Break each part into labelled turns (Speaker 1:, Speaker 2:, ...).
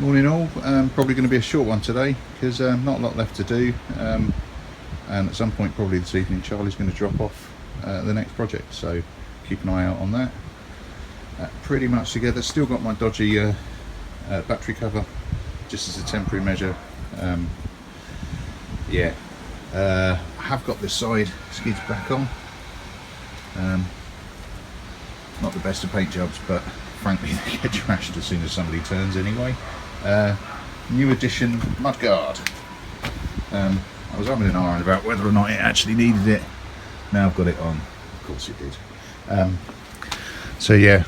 Speaker 1: all in all, probably going to be a short one today because not a lot left to do, and at some point probably this evening Charlie's going to drop off the next project, so keep an eye out on that. Pretty much together. Still got my dodgy battery cover just as a temporary measure. Yeah, I have got this side skids back on. Not the best of paint jobs, but frankly they get trashed as soon as somebody turns anyway. New edition mudguard. I was having an iron about whether or not it actually needed it. Now I've got it on. Of course it did. So yeah,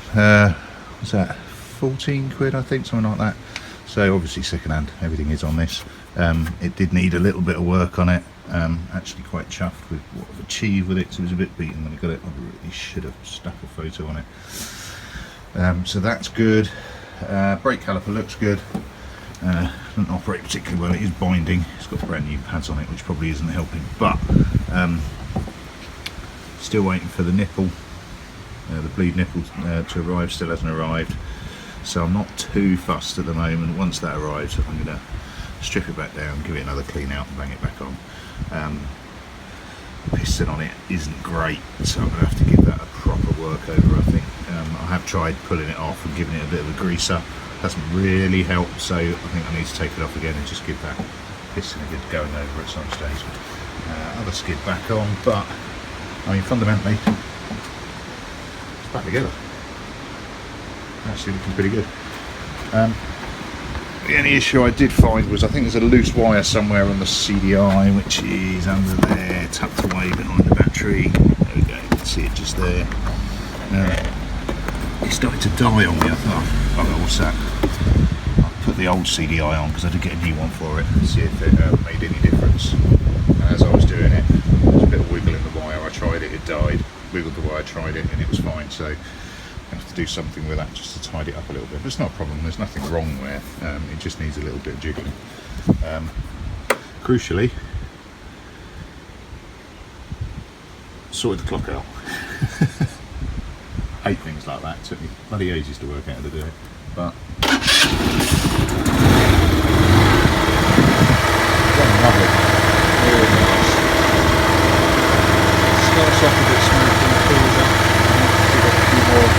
Speaker 1: what's that? 14 quid I think, something like that. So obviously second hand, everything is on this. It did need a little bit of work on it. Actually quite chuffed with what I've achieved with it, because it was a bit beaten when I got it. I really should have stuck a photo on it. So that's good. Brake caliper looks good. Doesn't operate particularly well. It is binding. It's got brand new pads on it, which probably isn't helping. But still waiting for the nipple, the bleed nipple to arrive. Still hasn't arrived. So I'm not too fussed at the moment. Once that arrives, I'm going to strip it back down, give it another clean out and bang it back on. The piston on it isn't great, so I'm going to have to give that a proper work over, I think. I have tried pulling it off and giving it a bit of a grease up. Doesn't really help, so I think I need to take it off again and just give that piston a good going over at some stage. Other skid back on, but I mean fundamentally it's back together. Actually looking pretty good. The only issue I did find was I think there's a loose wire somewhere on the CDI, which is under there, tucked away behind the battery. There we go, you can see it just there. It started to die on me. I thought, oh, what's that? I put the old CDI on because I did get a new one for it, see if it made any difference. As I was doing it, there was a bit of wiggle in the wire. I tried it, it died. Wiggled the wire, tried it, and it was fine. So I have to do something with that just to tidy it up a little bit. But it's not a problem, there's nothing wrong there. It just needs a little bit of jiggling. Crucially, sorted the clock out. Hate things like that. It took me bloody ages to work out how to do it. But lovely. Really nice. Starts off a bit smooth and cools up. Give it a few more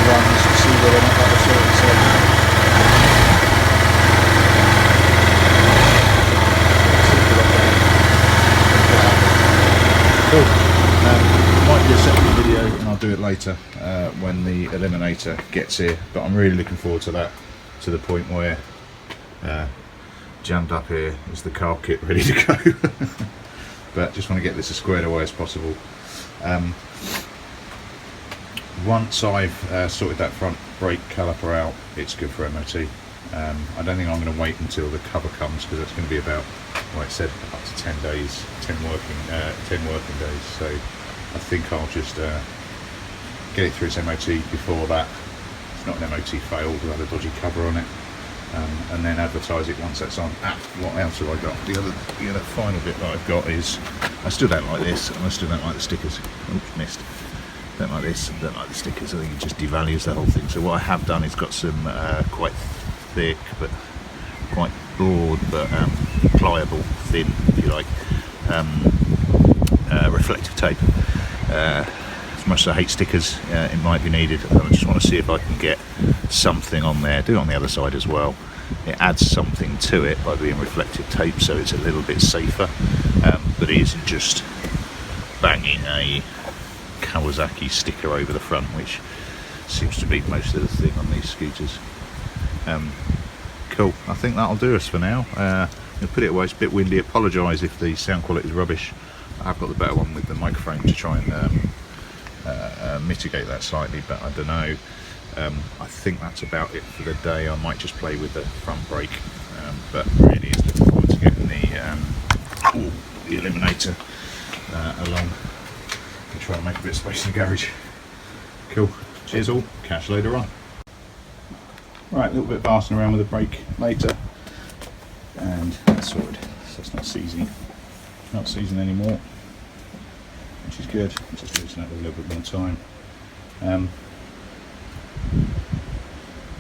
Speaker 1: runs to see whether or not that will sort itself out. Cool. Might be a separate video and I'll do it later when the eliminator gets here, but I'm really looking forward to that, to the point where jammed up here is the car kit ready to go. But just want to get this as squared away as possible. Once I've sorted that front brake caliper out, it's good for MOT. I don't think I'm going to wait until the cover comes, because that's going to be about, like I said, up to 10 days, 10 working days. So I think I'll just get it through its MOT before that. It's not an MOT fail, we'll have a dodgy cover on it, and then advertise it once that's on. What else have I got? The other final bit that I've got is, I still don't like this, and I still don't like the stickers. Oops, missed. Don't like this, don't like the stickers. I think it just devalues the whole thing. So what I have done is got some quite thick but quite broad but pliable, thin if you like, reflective tape. As much as I hate stickers, it might be needed. I just want to see if I can get something on there. Do it on the other side as well. It adds something to it by being reflective tape, so it's a little bit safer, but it isn't just banging a Kawasaki sticker over the front, which seems to be most of the thing on these scooters. Cool, I think that'll do us for now. I'll put it away. It's a bit windy. Apologise if the sound quality is rubbish. I've got the better one with the microphone to try and mitigate that slightly, but I don't know. I think that's about it for the day. I might just play with the front brake, but really is looking forward to getting the eliminator along and try and make a bit of space in the garage. Cool. Cheers all. Catch you later on. Right, a little bit of arsing around with the brake later, and that's sorted. So it's not seizing. Not seizing anymore, which is good. Just losing that a little bit more time.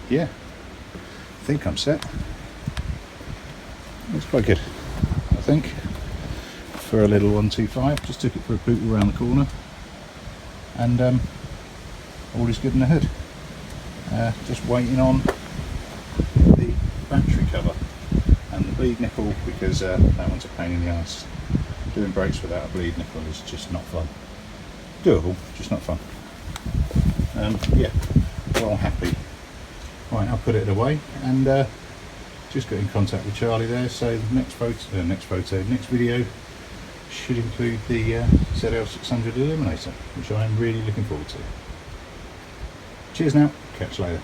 Speaker 1: Yeah, think I'm set. Looks quite good, I think, for a little 125. Just took it for a boot around the corner, and all is good in the hood. Just waiting on the battery cover and the bleed nipple, because that one's a pain in the ass. Doing brakes without a bleed nipple is just not fun. Doable, just not fun. Yeah, well, happy. Right, I'll put it away and just got in contact with Charlie there. So the next video should include the ZL600 Eliminator, which I am really looking forward to. Cheers now, catch you later.